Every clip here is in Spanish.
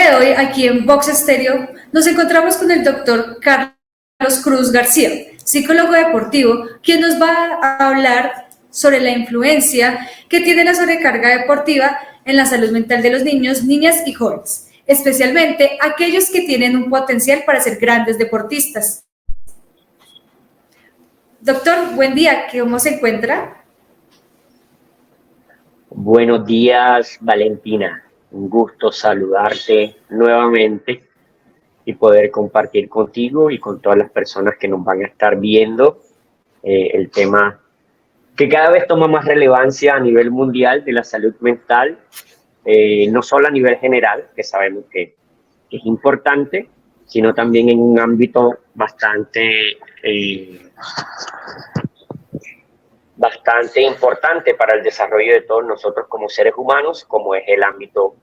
día de hoy, aquí en Vox Estéreo, nos encontramos con el doctor Carlos Cruz García, psicólogo deportivo, quien nos va a hablar sobre la influencia que tiene la sobrecarga deportiva en la salud mental de los niños, niñas y jóvenes, especialmente aquellos que tienen un potencial para ser grandes deportistas. Doctor, buen día, ¿cómo se encuentra? Buenos días, Valentina. Un gusto saludarte nuevamente y poder compartir contigo y con todas las personas que nos van a estar viendo el tema que cada vez toma más relevancia a nivel mundial de la salud mental, no solo a nivel general, que sabemos que es importante, sino también en un ámbito bastante importante para el desarrollo de todos nosotros como seres humanos, como es el ámbito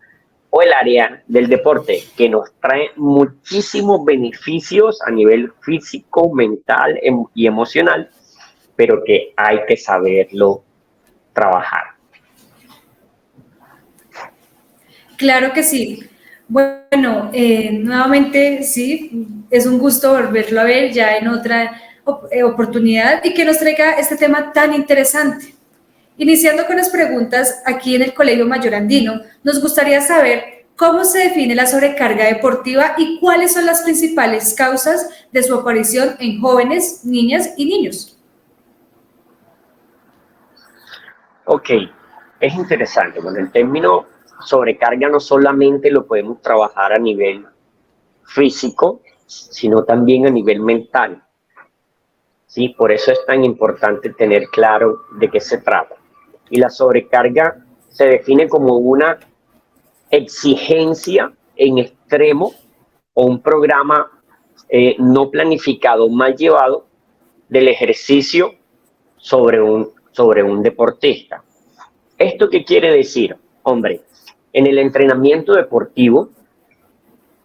o el área del deporte, que nos trae muchísimos beneficios a nivel físico, mental y emocional, pero que hay que saberlo trabajar. Claro que sí. Bueno, nuevamente sí, es un gusto volverlo a ver ya en otra oportunidad y que nos traiga este tema tan interesante. Iniciando con las preguntas, aquí en el Colegio Mayor Andino, nos gustaría saber cómo se define la sobrecarga deportiva y cuáles son las principales causas de su aparición en jóvenes, niñas y niños. Ok, es interesante. Bueno, el término sobrecarga no solamente lo podemos trabajar a nivel físico, sino también a nivel mental. ¿Sí? Por eso es tan importante tener claro de qué se trata. Y la sobrecarga se define como una exigencia en extremo o un programa no planificado, mal llevado del ejercicio sobre un deportista. ¿Esto qué quiere decir? Hombre, en el entrenamiento deportivo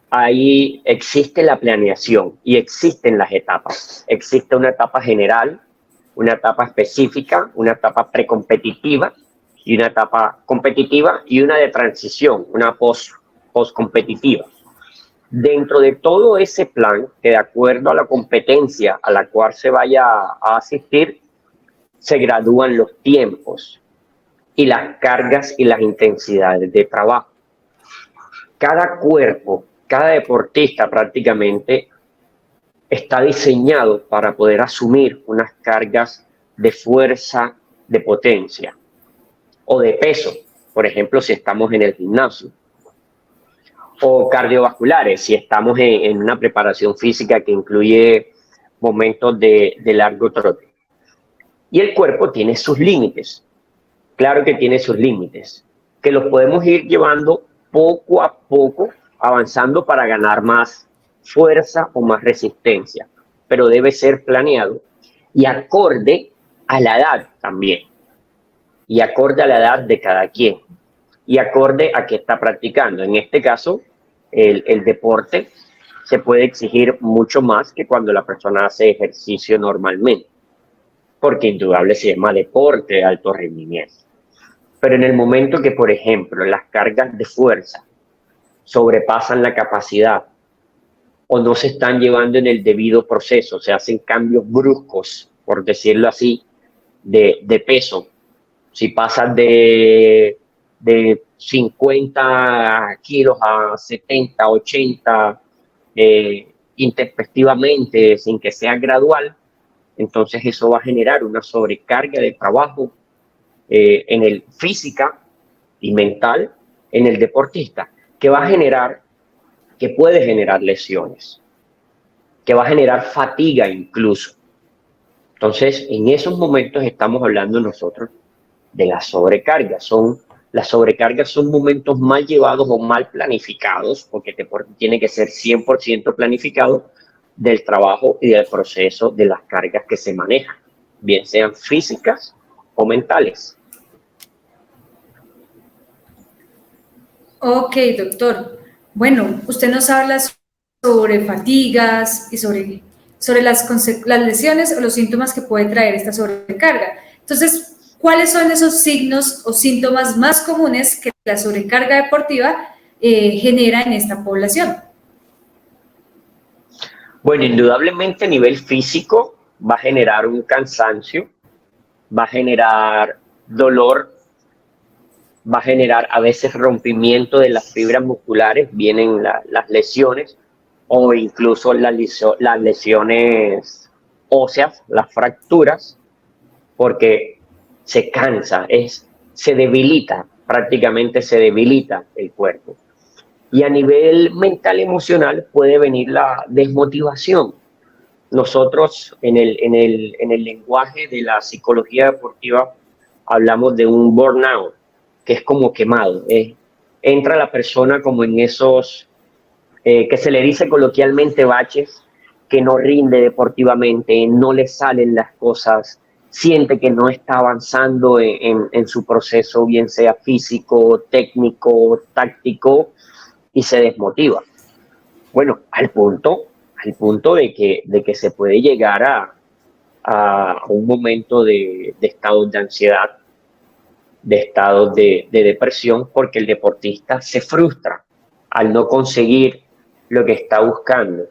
ahí existe la planeación y existen las etapas. Existe una etapa general, una etapa específica, una etapa precompetitiva y una etapa competitiva y una de transición, una post-competitiva. Dentro de todo ese plan, que de acuerdo a la competencia a la cual se vaya a asistir, se gradúan los tiempos y las cargas y las intensidades de trabajo. Cada cuerpo, cada deportista prácticamente está diseñado para poder asumir unas cargas de fuerza, de potencia o de peso, por ejemplo, si estamos en el gimnasio, o cardiovasculares, si estamos en una preparación física que incluye momentos de largo trote. Y el cuerpo tiene sus límites, claro que tiene sus límites, que los podemos ir llevando poco a poco, avanzando para ganar más fuerza o más resistencia, pero debe ser planeado y acorde a la edad también, y acorde a la edad de cada quien, y acorde a qué está practicando. En este caso, el deporte se puede exigir mucho más que cuando la persona hace ejercicio normalmente, porque indudable se llama deporte de alto rendimiento. Pero en el momento que, por ejemplo, las cargas de fuerza sobrepasan la capacidad o no se están llevando en el debido proceso, se hacen cambios bruscos, por decirlo así, de peso. Si pasas de 50 kilos a 70, 80, intempestivamente, sin que sea gradual, entonces eso va a generar una sobrecarga de trabajo en el física y mental en el deportista, que va a generar, que puede generar lesiones, que va a generar fatiga incluso. Entonces, en esos momentos estamos hablando nosotros de la sobrecarga. Las sobrecargas son momentos mal llevados o mal planificados, porque el deporte tiene que ser 100% planificado del trabajo y del proceso de las cargas que se manejan, bien sean físicas o mentales. Ok, doctor. Bueno, usted nos habla sobre fatigas y sobre las lesiones o los síntomas que puede traer esta sobrecarga. Entonces, ¿cuáles son esos signos o síntomas más comunes que la sobrecarga deportiva genera en esta población? Bueno, indudablemente a nivel físico va a generar un cansancio, va a generar dolor, va a generar a veces rompimiento de las fibras musculares, vienen las lesiones o incluso las lesiones óseas, las fracturas, porque se cansa, se debilita, prácticamente se debilita el cuerpo. Y a nivel mental emocional puede venir la desmotivación. Nosotros en el lenguaje de la psicología deportiva hablamos de un burnout, que es como quemado. Entra la persona como en esos, que se le dice coloquialmente baches, que no rinde deportivamente, no le salen las cosas, siente que no está avanzando en su proceso, bien sea físico, técnico, táctico, y se desmotiva. Bueno, al punto de que se puede llegar a un momento de estados de ansiedad, de estados de depresión, porque el deportista se frustra al no conseguir lo que está buscando.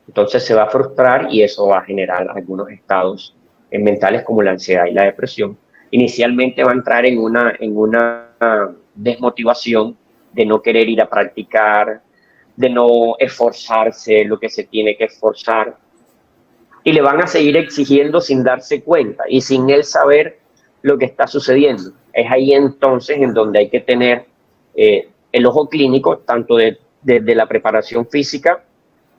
Entonces se va a frustrar y eso va a generar algunos estados mentales como la ansiedad y la depresión. Inicialmente va a entrar en una desmotivación de no querer ir a practicar, de no esforzarse lo que se tiene que esforzar, y le van a seguir exigiendo sin darse cuenta y sin él saber lo que está sucediendo. Es ahí entonces en donde hay que tener el ojo clínico, tanto desde la preparación física,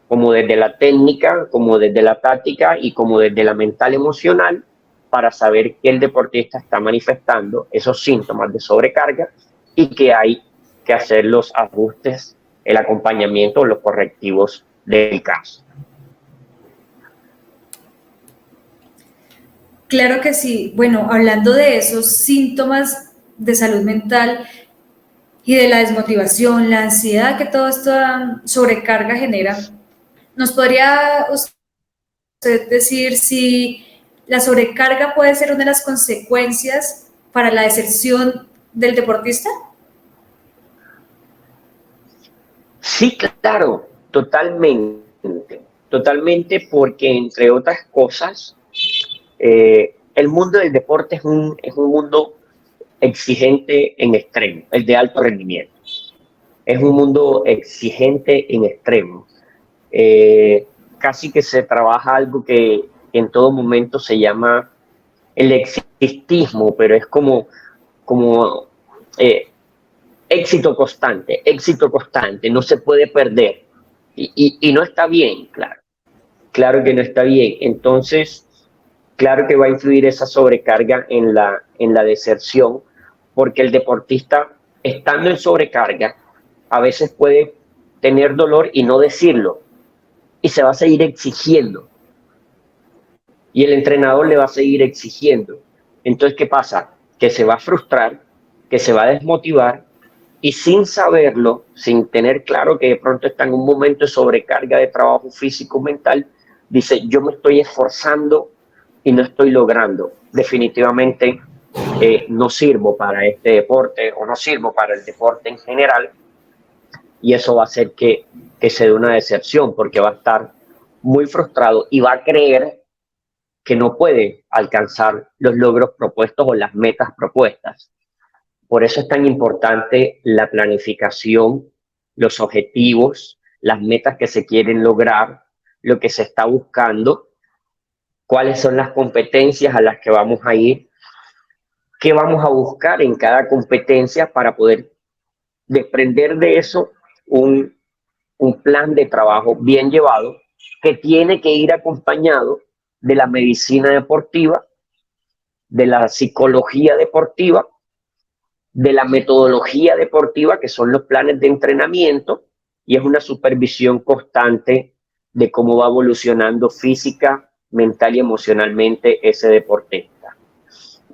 como desde la técnica, como desde la táctica y como desde la mental emocional, para saber que el deportista está manifestando esos síntomas de sobrecarga y que hay que hacer los ajustes, el acompañamiento, los correctivos del caso. Claro que sí. Bueno, hablando de esos síntomas de salud mental y de la desmotivación, la ansiedad que toda esta sobrecarga genera, ¿nos podría usted decir si la sobrecarga puede ser una de las consecuencias para la deserción del deportista? Sí, claro, totalmente porque entre otras cosas, el mundo del deporte es un mundo exigente en extremo, el de alto rendimiento. Es un mundo exigente en extremo. Casi que se trabaja algo que en todo momento se llama el exitismo, pero es como éxito constante, no se puede perder. Y no está bien, claro que no está bien. Entonces, claro que va a influir esa sobrecarga en la deserción, porque el deportista, estando en sobrecarga, a veces puede tener dolor y no decirlo, y se va a seguir exigiendo, y el entrenador le va a seguir exigiendo. Entonces, ¿qué pasa? Que se va a frustrar, que se va a desmotivar, y sin saberlo, sin tener claro que de pronto está en un momento de sobrecarga de trabajo físico mental, dice, yo me estoy esforzando y no estoy logrando. Definitivamente no sirvo para este deporte o no sirvo para el deporte en general, y eso va a hacer que se dé una decepción porque va a estar muy frustrado y va a creer que no puede alcanzar los logros propuestos o las metas propuestas. Por eso es tan importante la planificación, los objetivos, las metas que se quieren lograr, lo que se está buscando, cuáles son las competencias a las que vamos a ir, qué vamos a buscar en cada competencia para poder desprender de eso un plan de trabajo bien llevado que tiene que ir acompañado de la medicina deportiva, de la psicología deportiva, de la metodología deportiva, que son los planes de entrenamiento, y es una supervisión constante de cómo va evolucionando física, mental y emocionalmente ese deportista.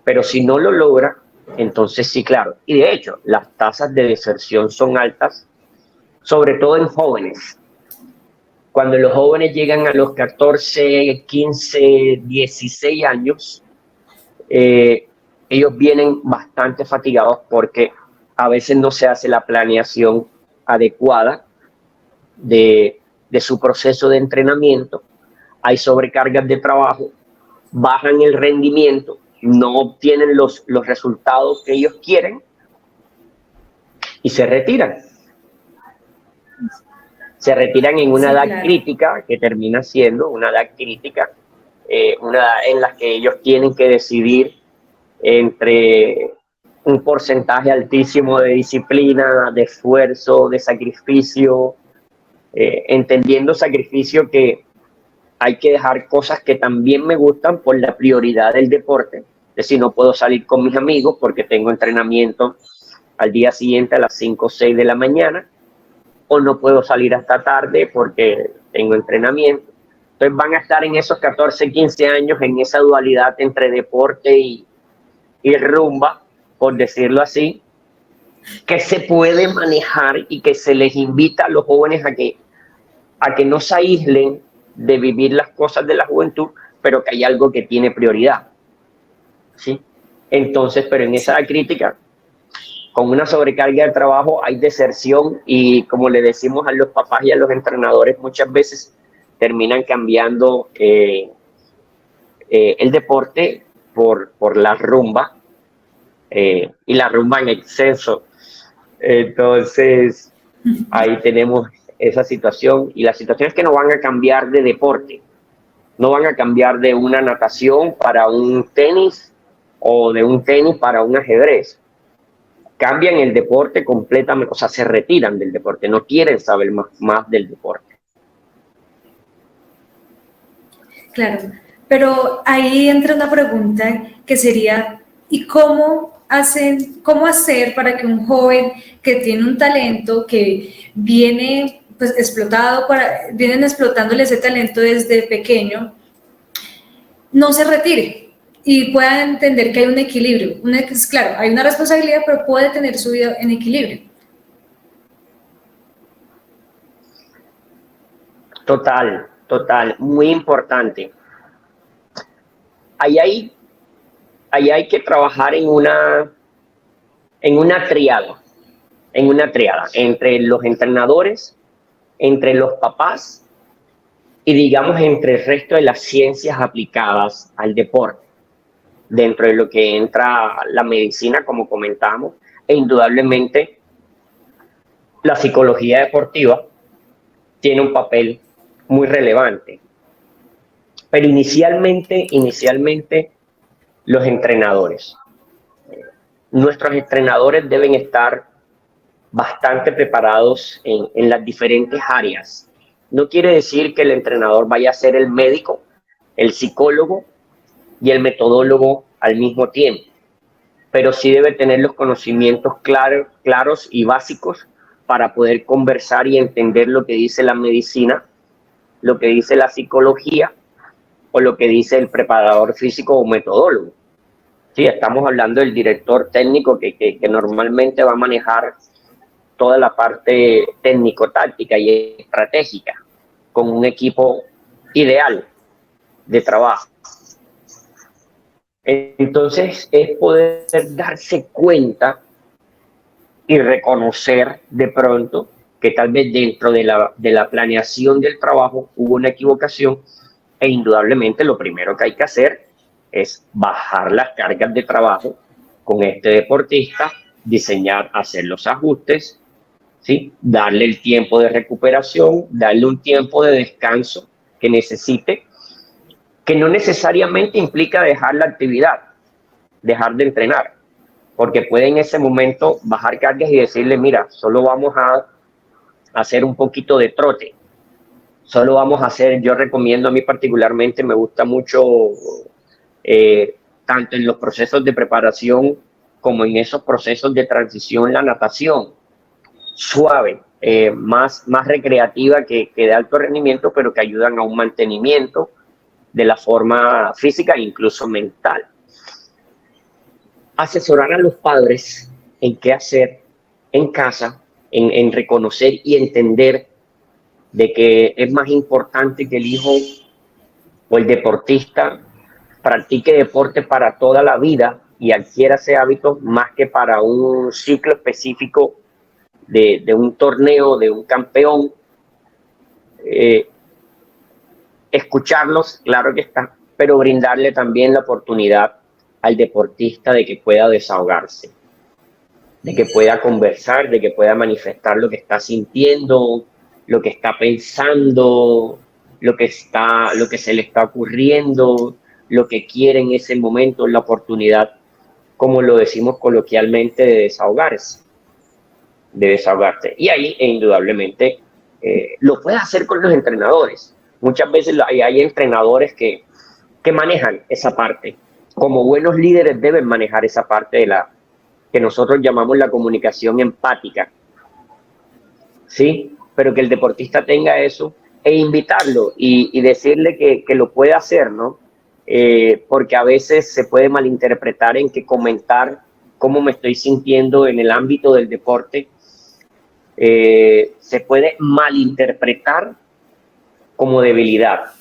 Pero si no lo logra, entonces sí, claro. Y de hecho, las tasas de deserción son altas, sobre todo en jóvenes. Cuando los jóvenes llegan a los 14, 15, 16 años, ellos vienen bastante fatigados porque a veces no se hace la planeación adecuada de su proceso de entrenamiento, hay sobrecargas de trabajo, bajan el rendimiento, no obtienen los resultados que ellos quieren y se retiran. Se retiran en una edad crítica, que termina siendo una edad crítica, una edad en la que ellos tienen que decidir entre un porcentaje altísimo de disciplina, de esfuerzo, de sacrificio, entendiendo sacrificio que hay que dejar cosas que también me gustan por la prioridad del deporte. Es decir, no puedo salir con mis amigos porque tengo entrenamiento al día siguiente a las 5 o 6 de la mañana, o no puedo salir hasta tarde porque tengo entrenamiento. Entonces van a estar en esos 14, 15 años en esa dualidad entre deporte y rumba, por decirlo así, que se puede manejar y que se les invita a los jóvenes a que no se aíslen de vivir las cosas de la juventud, pero que hay algo que tiene prioridad, ¿sí? Entonces, pero en esa crítica, con una sobrecarga de trabajo, hay deserción y, como le decimos a los papás y a los entrenadores, muchas veces terminan cambiando el deporte por la rumba, y la rumba en exceso. Entonces, ahí tenemos esa situación, y la situación es que no van a cambiar de deporte, no van a cambiar de una natación para un tenis o de un tenis para un ajedrez. Cambian el deporte completamente, o sea, se retiran del deporte, no quieren saber más del deporte. Claro, pero ahí entra una pregunta que sería, ¿y cómo hacer para que un joven que tiene un talento, que viene pues vienen explotándole ese talento desde pequeño, no se retire y pueda entender que hay un equilibrio? Claro, hay una responsabilidad, pero puede tener su vida en equilibrio. Total, muy importante. Ahí hay que trabajar en una triada entre los entrenadores, entre los papás y, digamos, entre el resto de las ciencias aplicadas al deporte, dentro de lo que entra la medicina, como comentamos, e indudablemente la psicología deportiva tiene un papel muy relevante. Pero inicialmente los entrenadores. Nuestros entrenadores deben estar bastante preparados en las diferentes áreas. No quiere decir que el entrenador vaya a ser el médico, el psicólogo y el metodólogo al mismo tiempo, pero sí debe tener los conocimientos claros y básicos para poder conversar y entender lo que dice la medicina, lo que dice la psicología o lo que dice el preparador físico o metodólogo. Sí, estamos hablando del director técnico que normalmente va a manejar toda la parte técnico-táctica y estratégica con un equipo ideal de trabajo. Entonces, es poder darse cuenta y reconocer de pronto que tal vez dentro de la planeación del trabajo hubo una equivocación, e indudablemente lo primero que hay que hacer es bajar las cargas de trabajo con este deportista, hacer los ajustes, ¿sí? Darle el tiempo de recuperación, darle un tiempo de descanso que necesite, que no necesariamente implica dejar la actividad, dejar de entrenar, porque puede en ese momento bajar cargas y decirle, mira, solo vamos a hacer un poquito de trote, solo vamos a hacer, yo recomiendo, a mí particularmente me gusta mucho, tanto en los procesos de preparación como en esos procesos de transición, la natación suave, más recreativa que de alto rendimiento, pero que ayudan a un mantenimiento de la forma física e incluso mental. Asesorar a los padres en qué hacer en casa, en reconocer y entender de que es más importante que el hijo o el deportista practique deporte para toda la vida y adquiera ese hábito, más que para un ciclo específico de un torneo, de un campeón, escucharlos, claro que está, pero brindarle también la oportunidad al deportista de que pueda desahogarse, de que pueda conversar, de que pueda manifestar lo que está sintiendo, lo que está pensando, lo que se le está ocurriendo, lo que quiere en ese momento, la oportunidad, como lo decimos coloquialmente, de desahogarse, de desahogarse. Y ahí, indudablemente, lo puede hacer con los entrenadores. Muchas veces hay entrenadores que manejan esa parte. Como buenos líderes deben manejar esa parte de la que nosotros llamamos la comunicación empática, ¿sí? Pero que el deportista tenga eso e invitarlo y decirle que lo puede hacer, ¿no? Porque a veces se puede malinterpretar en que comentar cómo me estoy sintiendo en el ámbito del deporte se puede malinterpretar como debilidad.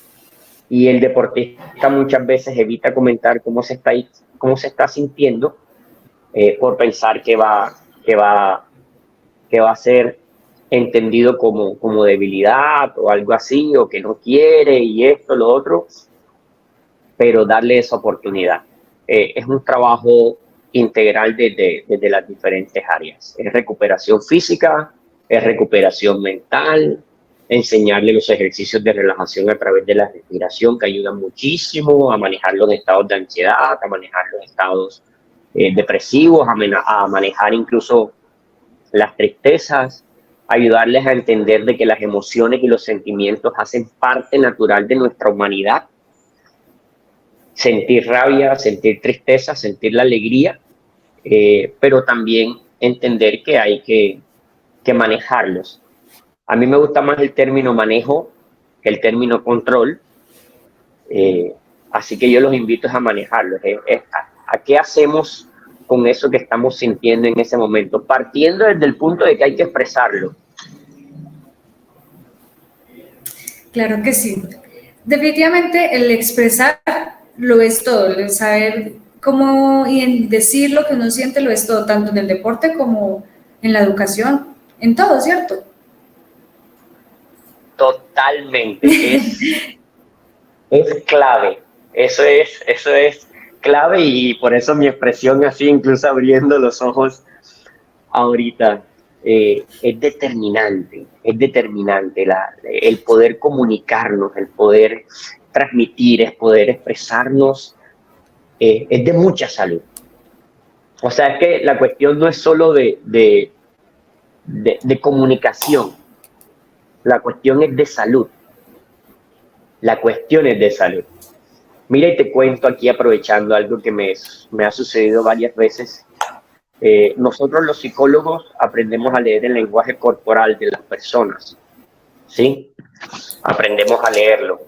Y el deportista muchas veces evita comentar cómo se está sintiendo por pensar que va a ser entendido como debilidad o algo así, o que no quiere y esto, lo otro, pero darle esa oportunidad. Es un trabajo integral desde las diferentes áreas. Es recuperación física, es recuperación mental, enseñarle los ejercicios de relajación a través de la respiración que ayudan muchísimo a manejar los estados de ansiedad, a manejar los estados depresivos, a manejar incluso las tristezas, ayudarles a entender de que las emociones y los sentimientos hacen parte natural de nuestra humanidad. Sentir rabia, sentir tristeza, sentir la alegría, pero también entender que hay que manejarlos. A mí me gusta más el término manejo que el término control, así que yo los invito a manejarlos. ¿A qué hacemos con eso que estamos sintiendo en ese momento? Partiendo desde el punto de que hay que expresarlo. Claro que sí. Definitivamente el expresar lo es todo, el saber cómo y decir lo que uno siente lo es todo, tanto en el deporte como en la educación, en todo, ¿cierto? Totalmente, es clave, eso es clave, y por eso mi expresión así, incluso abriendo los ojos ahorita, es determinante el poder comunicarnos, el poder transmitir, el poder expresarnos, es de mucha salud. O sea, es que la cuestión no es solo de comunicación, la cuestión es de salud. La cuestión es de salud. Mira, y te cuento aquí, aprovechando algo que me ha sucedido varias veces. Nosotros los psicólogos aprendemos a leer el lenguaje corporal de las personas, ¿sí? Aprendemos a leerlo.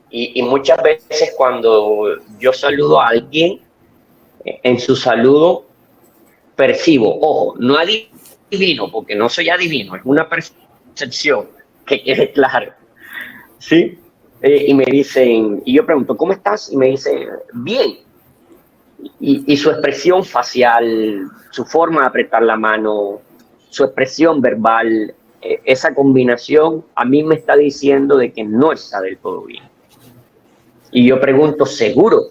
Y muchas veces cuando yo saludo a alguien, en su saludo percibo, ojo, no adivino, porque no soy adivino, es una percepción, que quede claro, ¿sí? Y me dicen, y yo pregunto, ¿cómo estás? Y me dicen, bien. Y su expresión facial, su forma de apretar la mano, su expresión verbal, esa combinación a mí me está diciendo de que no está del todo bien. Y yo pregunto, ¿seguro?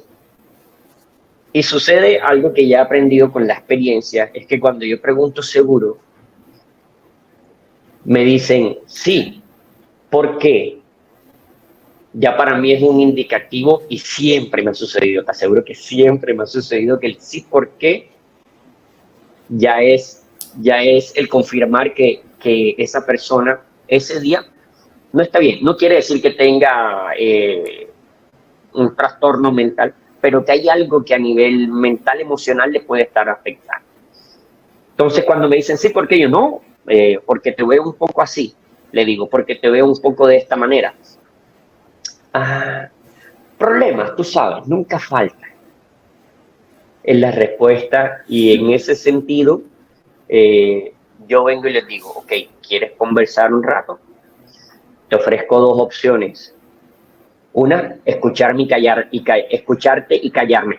Y sucede algo que ya he aprendido con la experiencia, es que cuando yo pregunto seguro, me dicen sí. ¿Por qué? Ya para mí es un indicativo, y siempre me ha sucedido, te aseguro que siempre me ha sucedido, que el sí por qué ya es el confirmar que esa persona ese día no está bien. No quiere decir que tenga un trastorno mental, pero que hay algo que a nivel mental, emocional le puede estar afectando. Entonces cuando me dicen sí, ¿por qué? Yo no, porque te veo un poco así. Le digo, porque te veo un poco de esta manera. Problemas, tú sabes, nunca faltan en la respuesta, y en ese sentido yo vengo y les digo, ok, ¿quieres conversar un rato? Te ofrezco dos opciones. Una, escucharme escucharte y callarme.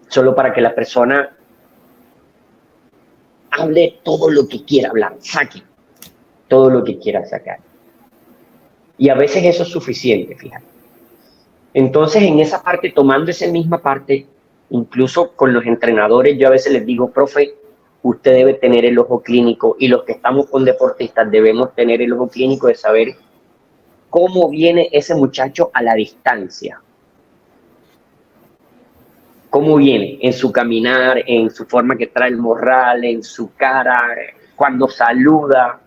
Solo para que la persona hable todo lo que quiera hablar, saque todo lo que quiera sacar. Y a veces eso es suficiente, fíjate. Entonces, en esa parte, tomando esa misma parte, incluso con los entrenadores, yo a veces les digo, profe, usted debe tener el ojo clínico, y los que estamos con deportistas debemos tener el ojo clínico de saber cómo viene ese muchacho a la distancia. Cómo viene en su caminar, en su forma que trae el morral, en su cara, cuando saluda.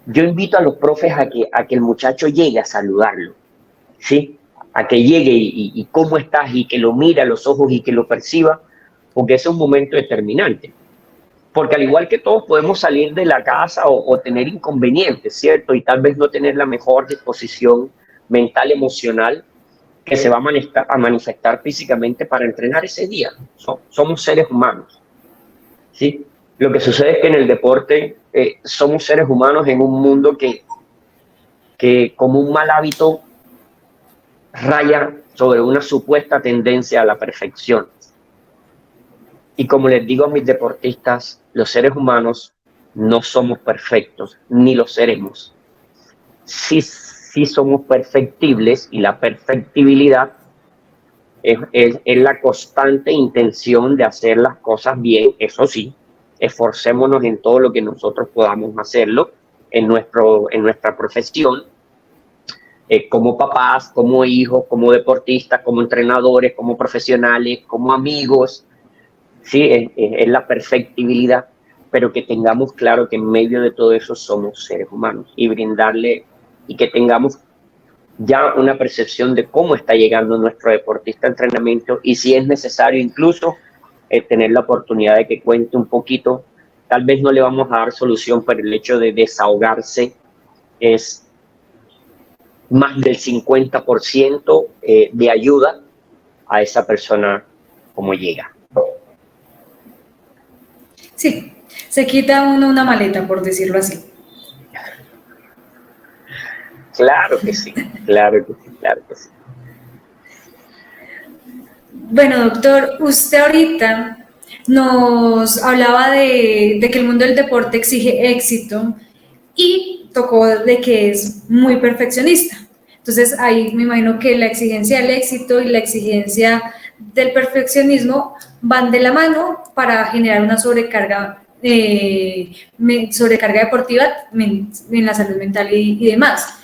Yo invito a los profes a que el muchacho llegue a saludarlo, ¿sí? A que llegue y cómo estás, y que lo mire a los ojos y que lo perciba, porque ese es un momento determinante. Porque al igual que todos podemos salir de la casa o tener inconvenientes, ¿cierto? Y tal vez no tener la mejor disposición mental, emocional, que se va a manifestar físicamente para entrenar ese día. Somos seres humanos, ¿sí? Lo que sucede es que en el deporte somos seres humanos en un mundo que como un mal hábito raya sobre una supuesta tendencia a la perfección. Y como les digo a mis deportistas, los seres humanos no somos perfectos, ni lo seremos. Sí somos perfectibles, y la perfectibilidad es la constante intención de hacer las cosas bien. Eso sí, esforcémonos en todo lo que nosotros podamos hacerlo en nuestra profesión, como papás, como hijos, como deportistas, como entrenadores, como profesionales, como amigos. Sí, es la perfectibilidad, pero que tengamos claro que en medio de todo eso somos seres humanos, y brindarle, y que tengamos ya una percepción de cómo está llegando nuestro deportista a entrenamiento, y si es necesario incluso tener la oportunidad de que cuente un poquito. Tal vez no le vamos a dar solución, pero el hecho de desahogarse es más del 50% de ayuda a esa persona como llega. Sí, se quita uno una maleta, por decirlo así. Claro que sí, claro que sí, claro que sí. Bueno, doctor, usted ahorita nos hablaba de que el mundo del deporte exige éxito, y tocó de que es muy perfeccionista. Entonces ahí me imagino que la exigencia del éxito y la exigencia del perfeccionismo van de la mano para generar una sobrecarga deportiva en la salud mental y demás.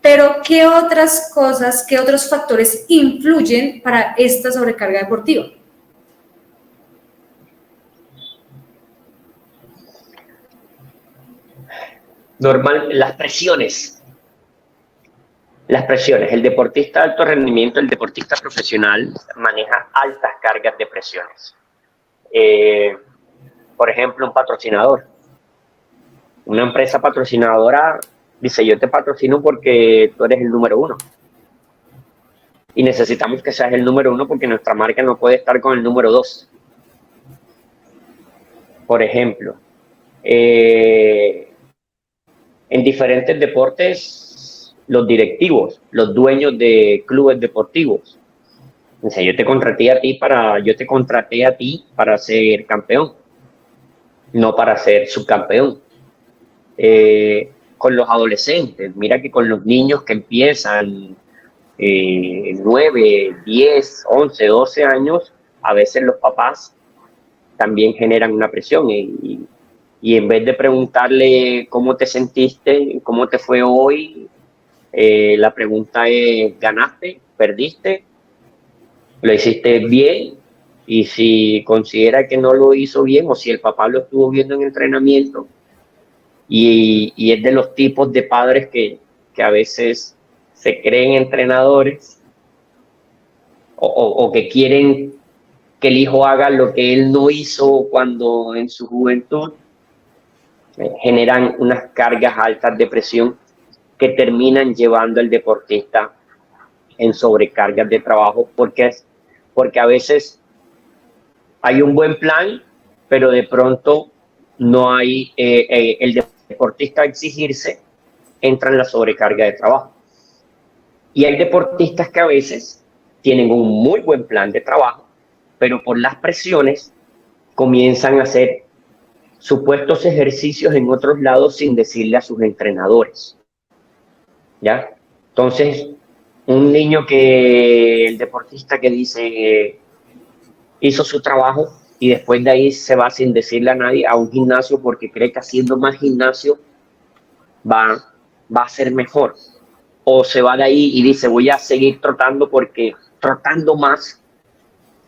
Pero, ¿qué otras cosas, qué otros factores influyen para esta sobrecarga deportiva? Normal, las presiones. El deportista de alto rendimiento, el deportista profesional, maneja altas cargas de presiones. Por ejemplo, un patrocinador. Una empresa patrocinadora dice, yo te patrocino porque tú eres el número uno. Y necesitamos que seas el número uno porque nuestra marca no puede estar con el número dos. Por ejemplo, en diferentes deportes, los directivos, los dueños de clubes deportivos, o sea, yo te contraté a ti para ser campeón, no para ser subcampeón. Con los adolescentes, mira que con los niños que empiezan 9, 10, 11, 12 años, a veces los papás también generan una presión, y en vez de preguntarle cómo te sentiste, cómo te fue hoy, la pregunta es, ¿ganaste? ¿Perdiste? ¿Lo hiciste bien? Y si considera que no lo hizo bien, o si el papá lo estuvo viendo en entrenamiento, y es de los tipos de padres que a veces se creen entrenadores, o que quieren que el hijo haga lo que él no hizo cuando en su juventud, generan unas cargas altas de presión que terminan llevando al deportista en sobrecargas de trabajo, porque a veces hay un buen plan, pero de pronto no hay el deportista a exigirse, entra en la sobrecarga de trabajo. Y hay deportistas que a veces tienen un muy buen plan de trabajo, pero por las presiones comienzan a hacer supuestos ejercicios en otros lados sin decirle a sus entrenadores, ¿ya? Entonces, el deportista que dice, hizo su trabajo y después de ahí se va sin decirle a nadie a un gimnasio porque cree que haciendo más gimnasio va a ser mejor. O se va de ahí y dice, voy a seguir trotando porque trotando más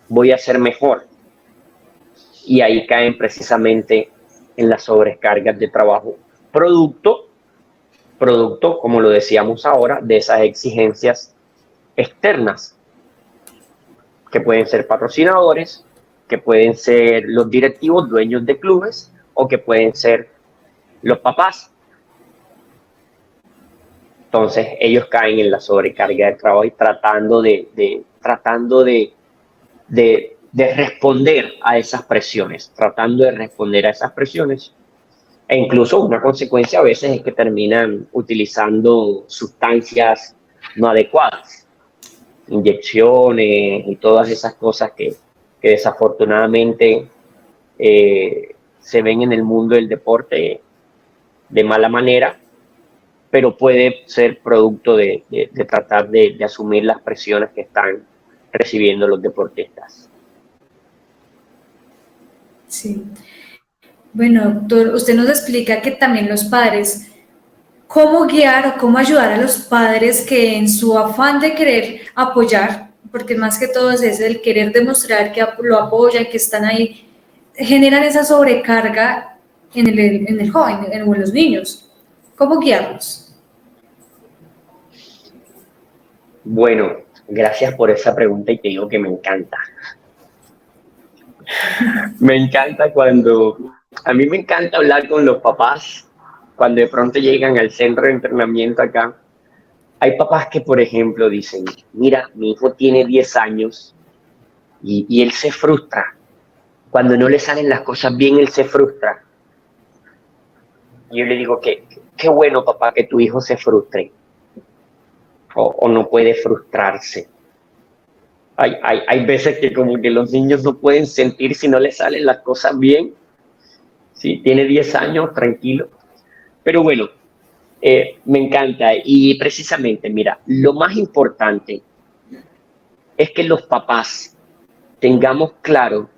voy a ser mejor. Y ahí caen precisamente en las sobrecargas de trabajo, producto, como lo decíamos ahora, de esas exigencias externas, que pueden ser patrocinadores, que pueden ser los directivos, dueños de clubes, o que pueden ser los papás. Entonces ellos caen en la sobrecarga de trabajo y tratando de responder a esas presiones, e incluso una consecuencia a veces es que terminan utilizando sustancias no adecuadas, inyecciones y todas esas cosas que desafortunadamente se ven en el mundo del deporte de mala manera, pero puede ser producto de tratar de asumir las presiones que están recibiendo los deportistas. Sí. Bueno, doctor, usted nos explica que también los padres, cómo guiar o cómo ayudar a los padres que en su afán de querer apoyar, porque más que todo es el querer demostrar que lo apoyan, que están ahí, generan esa sobrecarga en el joven, en los niños. ¿Cómo guiarlos? Bueno, gracias por esa pregunta y te digo que me encanta. A mí me encanta hablar con los papás cuando de pronto llegan al centro de entrenamiento acá. Hay papás que, por ejemplo, dicen, mira, mi hijo tiene 10 años y él se frustra. Cuando no le salen las cosas bien, él se frustra. Y yo le digo que qué bueno, papá, que tu hijo se frustre o no puede frustrarse. Hay veces que como que los niños no pueden sentir si no les salen las cosas bien. Sí, tiene 10 años, tranquilo. Pero bueno, me encanta. Y precisamente, mira, lo más importante es que los papás tengamos claro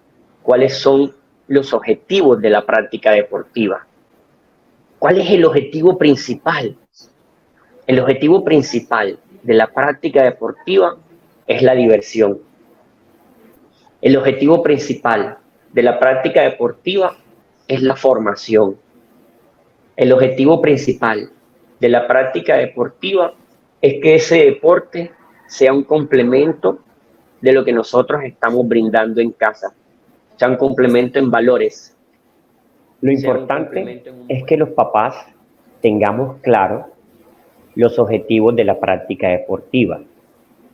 cuáles son los objetivos de la práctica deportiva. ¿Cuál es el objetivo principal? El objetivo principal de la práctica deportiva es la diversión. El objetivo principal de la práctica deportiva es la formación. El objetivo principal de la práctica deportiva es que ese deporte sea un complemento de lo que nosotros estamos brindando en casa, sea un complemento en valores. Lo importante es que los papás tengamos claro los objetivos de la práctica deportiva.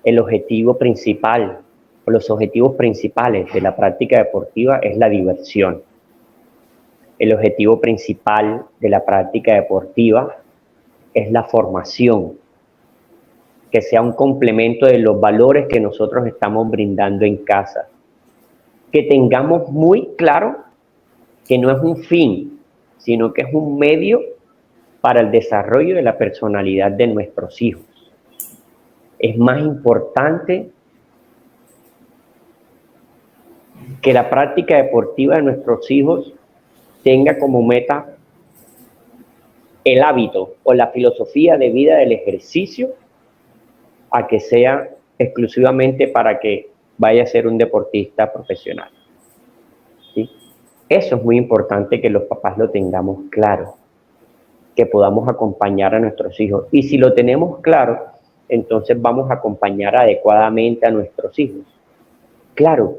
El objetivo principal o los objetivos principales de la práctica deportiva es la diversión. El objetivo principal de la práctica deportiva es la formación, que sea un complemento de los valores que nosotros estamos brindando en casa. Que tengamos muy claro que no es un fin, sino que es un medio para el desarrollo de la personalidad de nuestros hijos. Es más importante que la práctica deportiva de nuestros hijos tenga como meta el hábito o la filosofía de vida del ejercicio a que sea exclusivamente para que vaya a ser un deportista profesional. ¿Sí? Eso es muy importante que los papás lo tengamos claro, que podamos acompañar a nuestros hijos. Y si lo tenemos claro, entonces vamos a acompañar adecuadamente a nuestros hijos. Claro,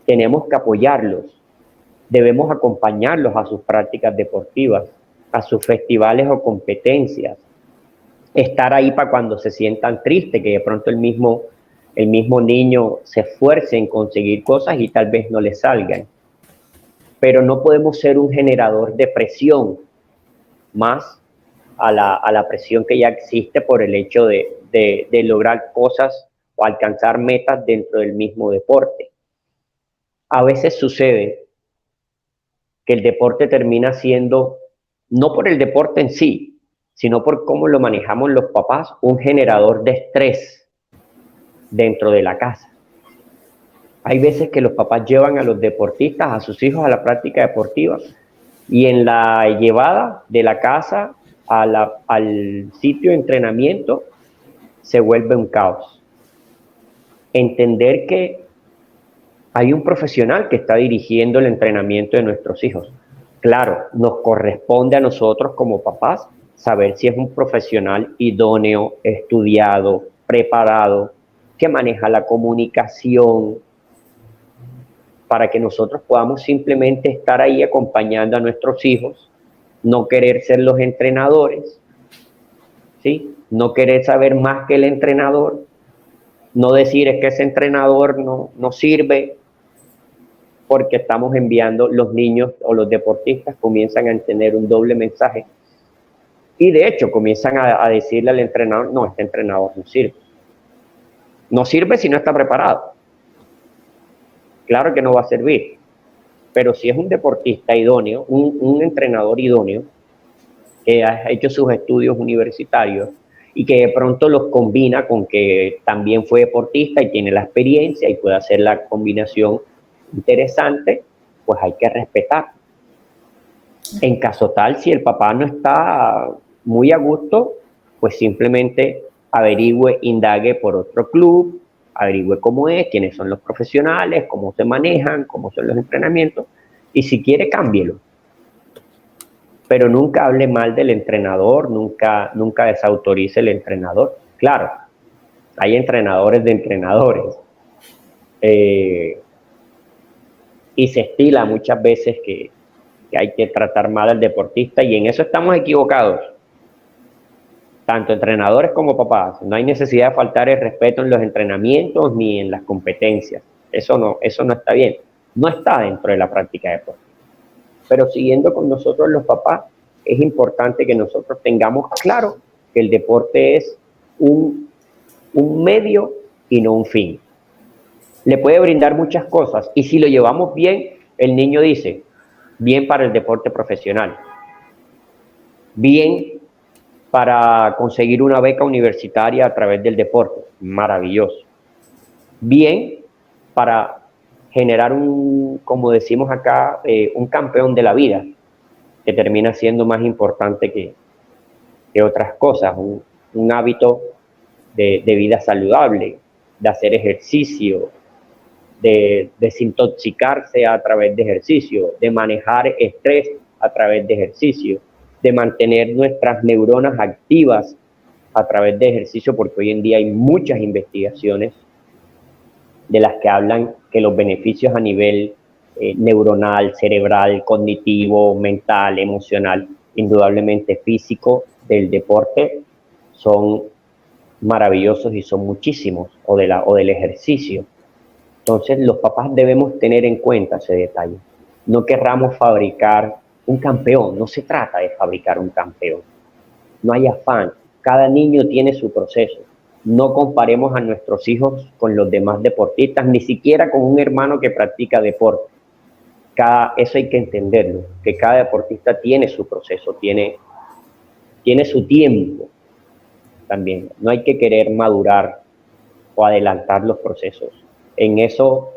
tenemos que apoyarlos, debemos acompañarlos a sus prácticas deportivas, a sus festivales o competencias, estar ahí para cuando se sientan tristes, que de pronto el mismo niño se esfuerce en conseguir cosas y tal vez no le salgan. Pero no podemos ser un generador de presión más a la presión que ya existe por el hecho de lograr cosas o alcanzar metas dentro del mismo deporte. A veces sucede que el deporte termina siendo, no por el deporte en sí, sino por cómo lo manejamos los papás, un generador de estrés dentro de la casa. Hay veces que los papás llevan a los deportistas, a sus hijos, a la práctica deportiva, y en la llevada de la casa al sitio de entrenamiento se vuelve un caos. Entender que hay un profesional que está dirigiendo el entrenamiento de nuestros hijos. Claro, nos corresponde a nosotros como papás saber si es un profesional idóneo, estudiado, preparado, que maneja la comunicación, para que nosotros podamos simplemente estar ahí acompañando a nuestros hijos, no querer ser los entrenadores, ¿sí? No querer saber más que el entrenador, no decir es que ese entrenador no sirve, porque estamos enviando, los niños o los deportistas comienzan a tener un doble mensaje y de hecho comienzan a decirle al entrenador, no, este entrenador no sirve. No sirve si no está preparado. Claro que no va a servir, pero si es un deportista idóneo, un entrenador idóneo, que ha hecho sus estudios universitarios y que de pronto los combina con que también fue deportista y tiene la experiencia y puede hacer la combinación interesante, pues hay que respetar. En caso tal, si el papá no está muy a gusto, pues simplemente averigüe, indague por otro club, averigüe cómo es, quiénes son los profesionales, cómo se manejan, cómo son los entrenamientos, y si quiere, cámbielo. Pero nunca hable mal del entrenador, nunca desautorice el entrenador. Claro, hay entrenadores de entrenadores. Y se estila muchas veces que hay que tratar mal al deportista, y en eso estamos equivocados. Tanto entrenadores como papás. No hay necesidad de faltar el respeto en los entrenamientos ni en las competencias. Eso no está bien. No está dentro de la práctica deportiva. Pero siguiendo con nosotros los papás, es importante que nosotros tengamos claro que el deporte es un medio y no un fin. Le puede brindar muchas cosas, y si lo llevamos bien, el niño dice, bien para el deporte profesional, bien para conseguir una beca universitaria a través del deporte, maravilloso, bien para generar como decimos acá, un campeón de la vida, que termina siendo más importante que otras cosas, un hábito de vida saludable, de hacer ejercicio, de desintoxicarse a través de ejercicio, de manejar estrés a través de ejercicio, de mantener nuestras neuronas activas a través de ejercicio, porque hoy en día hay muchas investigaciones de las que hablan que los beneficios a nivel neuronal, cerebral, cognitivo, mental, emocional, indudablemente físico, del deporte, son maravillosos y son muchísimos, o del ejercicio. Entonces los papás debemos tener en cuenta ese detalle. No querramos fabricar un campeón, no se trata de fabricar un campeón. No hay afán, cada niño tiene su proceso. No comparemos a nuestros hijos con los demás deportistas, ni siquiera con un hermano que practica deporte. Eso hay que entenderlo, que cada deportista tiene su proceso, tiene su tiempo también. No hay que querer madurar o adelantar los procesos. En eso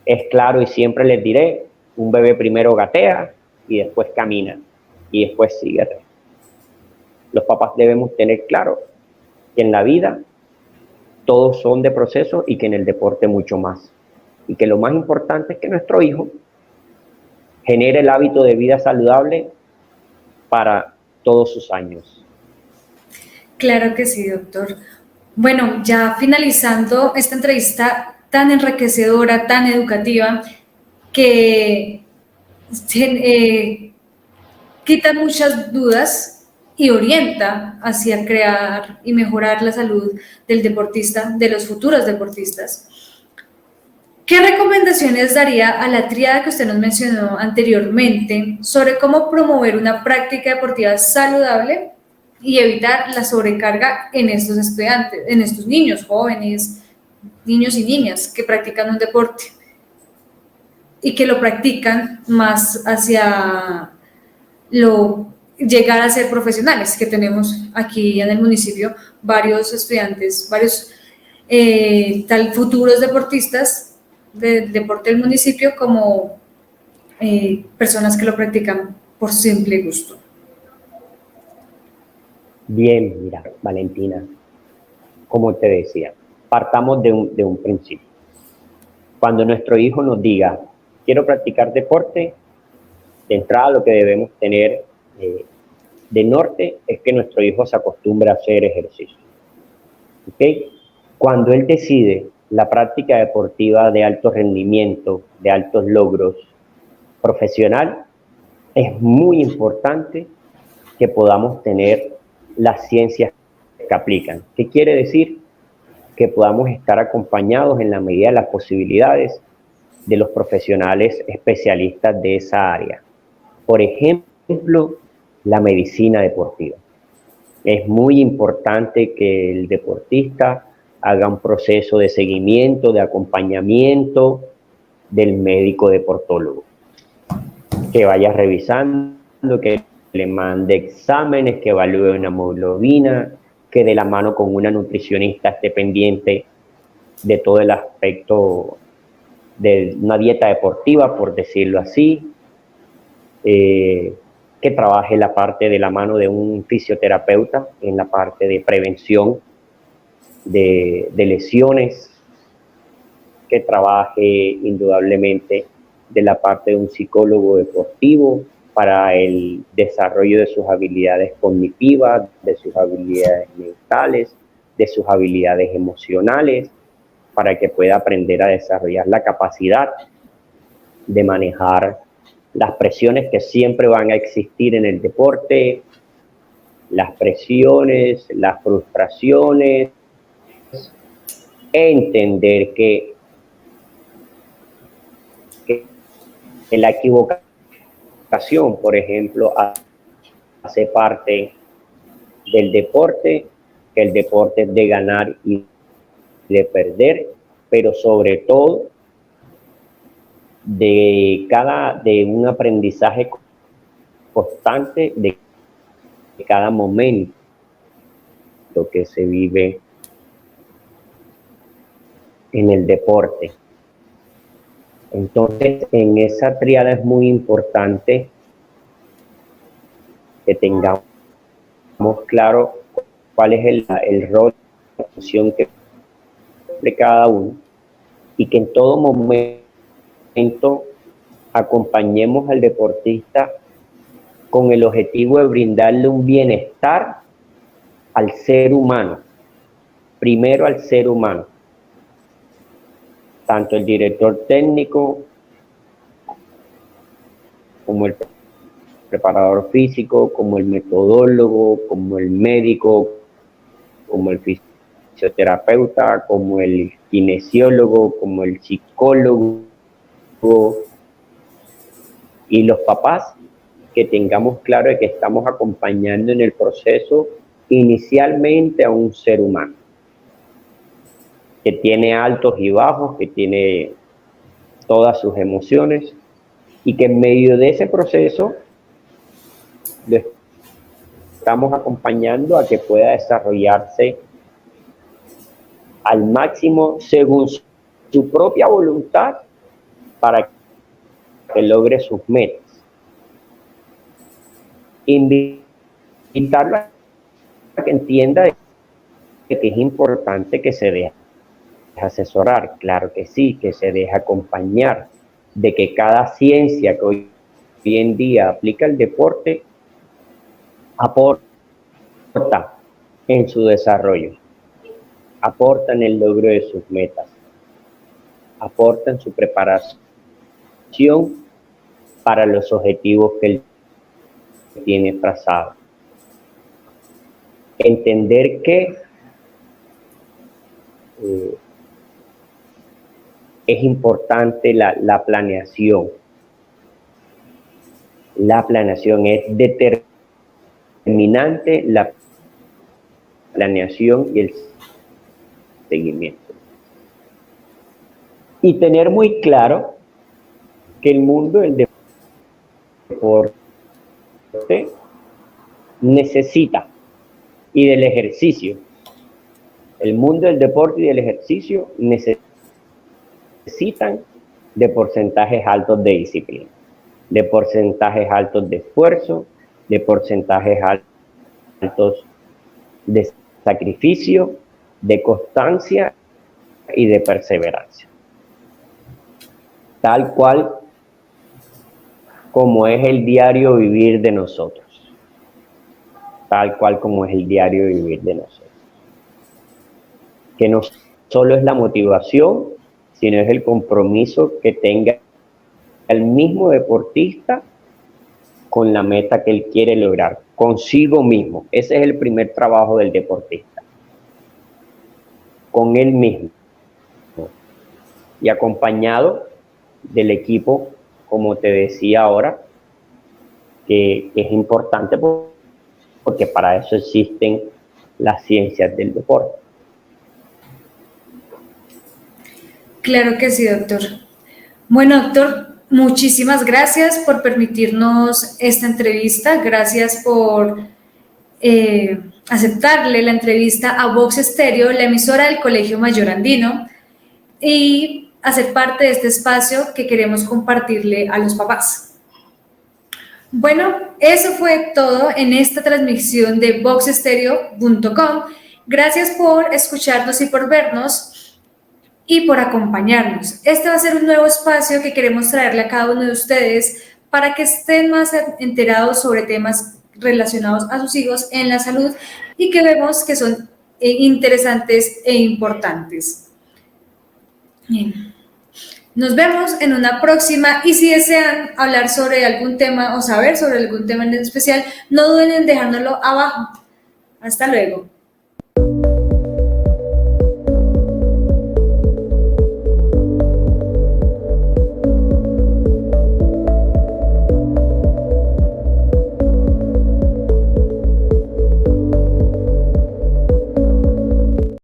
es claro, y siempre les diré, un bebé primero gatea y después camina y después sigue. Los papás debemos tener claro que en la vida todos son de proceso y que en el deporte mucho más. Y que lo más importante es que nuestro hijo genere el hábito de vida saludable para todos sus años. Claro que sí, doctor. Bueno, ya finalizando esta entrevista tan enriquecedora, tan educativa, que quita muchas dudas y orienta hacia crear y mejorar la salud del deportista, de los futuros deportistas. ¿Qué recomendaciones daría a la tríada que usted nos mencionó anteriormente sobre cómo promover una práctica deportiva saludable y evitar la sobrecarga en estos estudiantes, en estos niños, jóvenes, niños y niñas que practican un deporte? y que lo practican más hacia llegar a ser profesionales, que tenemos aquí en el municipio varios estudiantes, varios futuros deportistas de deporte del municipio como personas que lo practican por simple gusto. Bien, mira, Valentina, como te decía, partamos de un principio. Cuando nuestro hijo nos diga, quiero practicar deporte, de entrada lo que debemos tener de norte es que nuestro hijo se acostumbre a hacer ejercicio. ¿Okay? Cuando él decide la práctica deportiva de alto rendimiento, de altos logros profesional, es muy importante que podamos tener las ciencias que aplican. ¿Qué quiere decir? Que podamos estar acompañados en la medida de las posibilidades de los profesionales especialistas de esa área. Por ejemplo, la medicina deportiva. Es muy importante que el deportista haga un proceso de seguimiento, de acompañamiento del médico deportólogo, que vaya revisando, que le mande exámenes, que evalúe una hemoglobina, que de la mano con una nutricionista esté pendiente de todo el aspecto de una dieta deportiva, por decirlo así, que trabaje la parte de la mano de un fisioterapeuta en la parte de prevención de lesiones, que trabaje indudablemente de la parte de un psicólogo deportivo para el desarrollo de sus habilidades cognitivas, de sus habilidades mentales, de sus habilidades emocionales, para que pueda aprender a desarrollar la capacidad de manejar las presiones que siempre van a existir en el deporte, las presiones, las frustraciones, entender que la equivocación, por ejemplo, hace parte del deporte, que el deporte es de ganar y de perder, pero sobre todo de un aprendizaje constante de cada momento que se vive en el deporte. Entonces, en esa tríada es muy importante que tengamos claro cuál es el rol, la función que cumple cada uno, y que en todo momento acompañemos al deportista con el objetivo de brindarle un bienestar al ser humano, primero al ser humano. Tanto el director técnico como el preparador físico, como el metodólogo, como el médico, como el fisioterapeuta, como el kinesiólogo, como el psicólogo y los papás, que tengamos claro de que estamos acompañando en el proceso inicialmente a un ser humano que tiene altos y bajos, que tiene todas sus emociones, y que en medio de ese proceso lo estamos acompañando a que pueda desarrollarse al máximo según su propia voluntad para que logre sus metas. Invitarlo a que entienda que es importante que se deje asesorar, claro que sí, que se deje acompañar, de que cada ciencia que hoy en día aplica el deporte aporta en su desarrollo, aporta en el logro de sus metas, aporta en su preparación para los objetivos que él tiene trazados. Entender que es importante la planeación. La planeación es determinante, la planeación y el seguimiento. Y tener muy claro que el mundo del deporte necesita y del ejercicio. El mundo del deporte y del ejercicio necesitan de porcentajes altos de disciplina, de porcentajes altos de esfuerzo, de porcentajes altos de sacrificio, de constancia y de perseverancia. Tal cual como es el diario vivir de nosotros. Tal cual como es el diario vivir de nosotros. Que no solo es la motivación, sino es el compromiso que tenga el mismo deportista con la meta que él quiere lograr, consigo mismo. Ese es el primer trabajo del deportista. Con él mismo. Y acompañado del equipo, como te decía ahora, que es importante porque para eso existen las ciencias del deporte. Claro que sí, doctor. Bueno, doctor, muchísimas gracias por permitirnos esta entrevista. Gracias por aceptarle la entrevista a Vox Estéreo, la emisora del Colegio Mayor Andino, y hacer parte de este espacio que queremos compartirle a los papás. Bueno, eso fue todo en esta transmisión de voxestereo.com. Gracias por escucharnos y por vernos y por acompañarnos. Este va a ser un nuevo espacio que queremos traerle a cada uno de ustedes para que estén más enterados sobre temas relacionados a sus hijos en la salud y que vemos que son interesantes e importantes. Bien. Nos vemos en una próxima y si desean hablar sobre algún tema o saber sobre algún tema en especial, no duden en dejárnoslo abajo. Hasta luego.